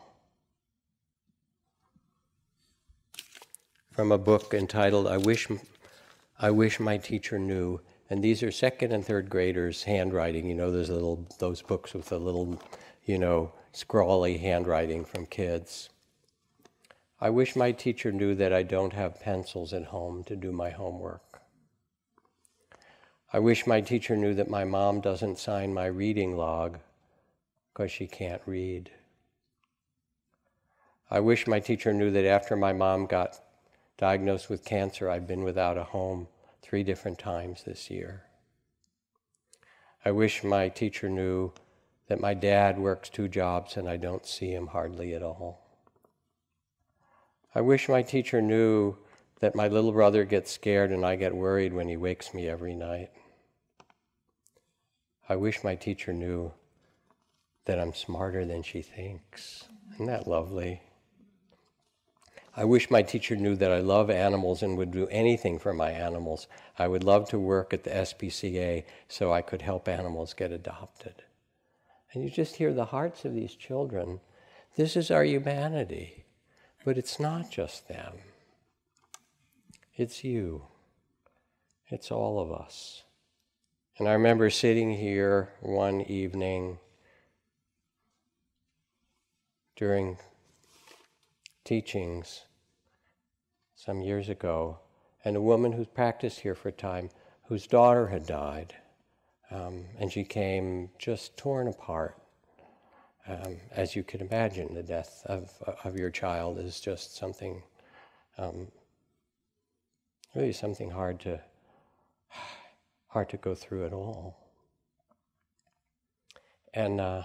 Speaker 5: From a book entitled, I I wish my teacher knew, and these are second and third graders' handwriting. You know, those books with the little, scrawly handwriting from kids. I wish my teacher knew that I don't have pencils at home to do my homework. I wish my teacher knew that my mom doesn't sign my reading log because she can't read. I wish my teacher knew that after my mom got diagnosed with cancer, I've been without a home 3 different times this year. I wish my teacher knew that my dad works 2 jobs and I don't see him hardly at all. I wish my teacher knew that my little brother gets scared and I get worried when he wakes me every night. I wish my teacher knew that I'm smarter than she thinks. Isn't that lovely? I wish my teacher knew that I love animals and would do anything for my animals. I would love to work at the SPCA so I could help animals get adopted. And you just hear the hearts of these children. This is our humanity. But it's not just them. It's you. It's all of us. And I remember sitting here one evening during teachings some years ago, and a woman who's practiced here for a time, whose daughter had died, and she came just torn apart. As you can imagine, the death of your child is just something, really something hard to go through at all. And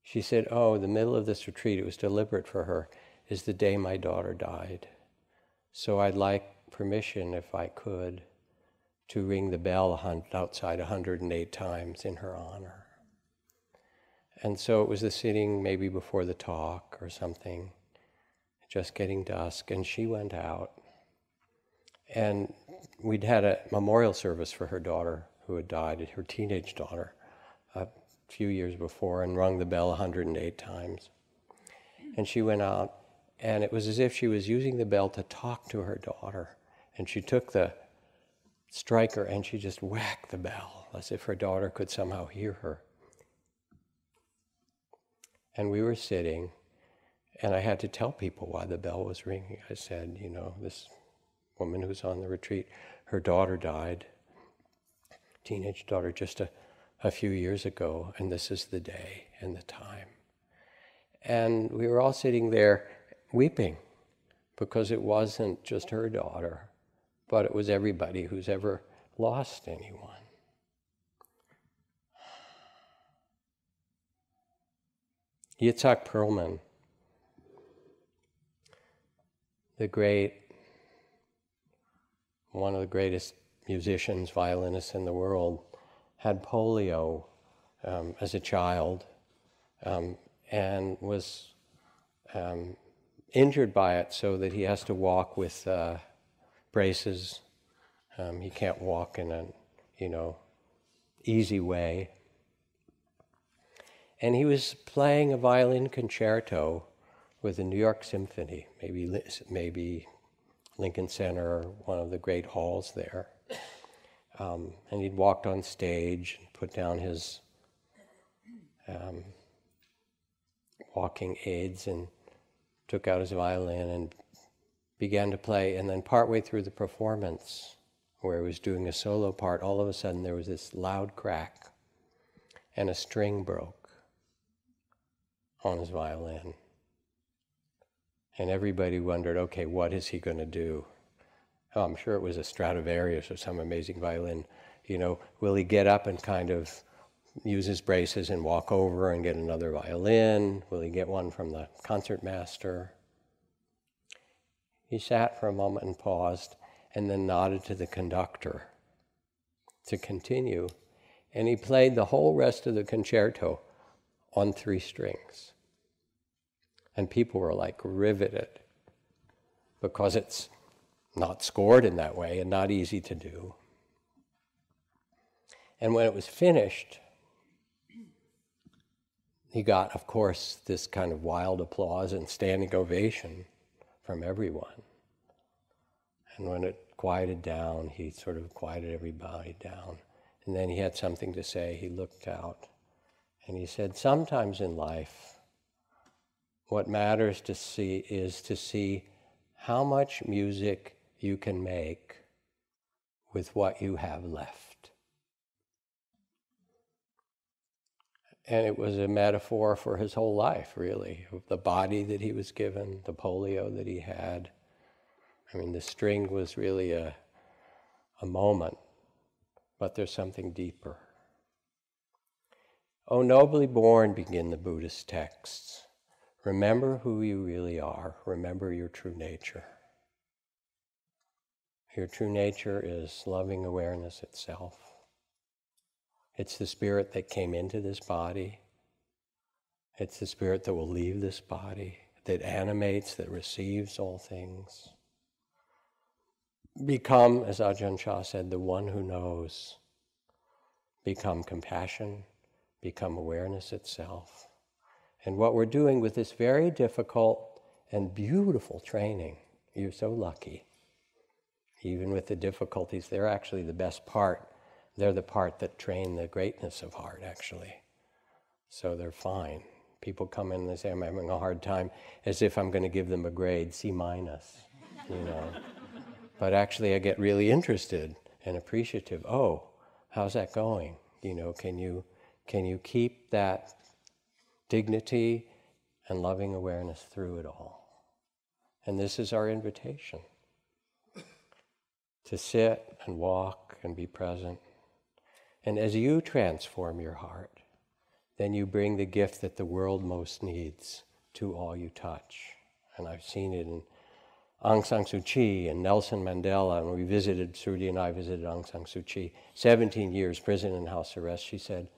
Speaker 5: she said, oh, the middle of this retreat, it was deliberate for her, is the day my daughter died. So I'd like permission, if I could, to ring the bell outside 108 times in her honor. And so it was the sitting maybe before the talk or something, just getting dusk, and she went out. And we'd had a memorial service for her daughter who had died, her teenage daughter, a few years before, and rung the bell 108 times. And she went out, and it was as if she was using the bell to talk to her daughter. And she took the striker and she just whacked the bell, as if her daughter could somehow hear her. And we were sitting, and I had to tell people why the bell was ringing. I said, this woman who's on the retreat, her daughter died, teenage daughter, just a few years ago, and this is the day and the time. And we were all sitting there weeping, because it wasn't just her daughter, but it was everybody who's ever lost anyone. Yitzhak Perlman, one of the greatest musicians, violinists in the world, had polio as a child and was injured by it so that he has to walk with braces. He can't walk in an easy way. And he was playing a violin concerto with the New York Symphony, maybe Lincoln Center or one of the great halls there. And he'd walked on stage, put down his walking aids and took out his violin and began to play. And then partway through the performance, where he was doing a solo part, all of a sudden there was this loud crack and a string broke on his violin. And everybody wondered, okay, what is he going to do? Oh, I'm sure it was a Stradivarius or some amazing violin. Will he get up and kind of use his braces and walk over and get another violin? Will he get one from the concertmaster? He sat for a moment and paused, and then nodded to the conductor to continue. And he played the whole rest of the concerto on 3 strings. And people were like riveted, because it's not scored in that way and not easy to do. And when it was finished, he got, of course, this kind of wild applause and standing ovation from everyone. And when it quieted down. He sort of quieted everybody down. And then he had something to say. He looked out and he said, sometimes in life, what matters to see is to see how much music you can make with what you have left. And it was a metaphor for his whole life, really. The body that he was given, the polio that he had. I mean, the string was really a moment, but there's something deeper. "O nobly born," begin the Buddhist texts, "remember who you really are. Remember your true nature. Your true nature is loving awareness itself. It's the spirit that came into this body. It's the spirit that will leave this body, that animates, that receives all things. Become, as Ajahn Chah said, the one who knows. Become compassion, become awareness itself. And what we're doing with this very difficult and beautiful training, you're so lucky. Even with the difficulties, they're actually the best part. They're the part that train the greatness of heart, actually. So they're fine. People come in and they say, I'm having a hard time, as if I'm going to give them a grade, C-, But actually I get really interested and appreciative. Oh, how's that going? Can you keep that dignity and loving awareness through it all? And this is our invitation. To sit and walk and be present. And as you transform your heart, then you bring the gift that the world most needs to all you touch. And I've seen it in Aung San Suu Kyi and Nelson Mandela, and Sruti and I visited Aung San Suu Kyi, 17 years prison and house arrest. She said,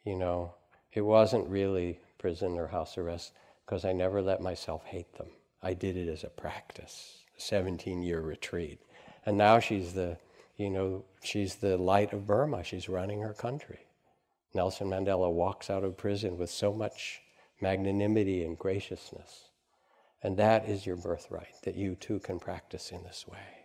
Speaker 5: it wasn't really prison or house arrest because I never let myself hate them. I did it as a practice, a 17-year retreat. And now she's the light of Burma. She's running her country. Nelson Mandela walks out of prison with so much magnanimity and graciousness. And that is your birthright, that you too can practice in this way.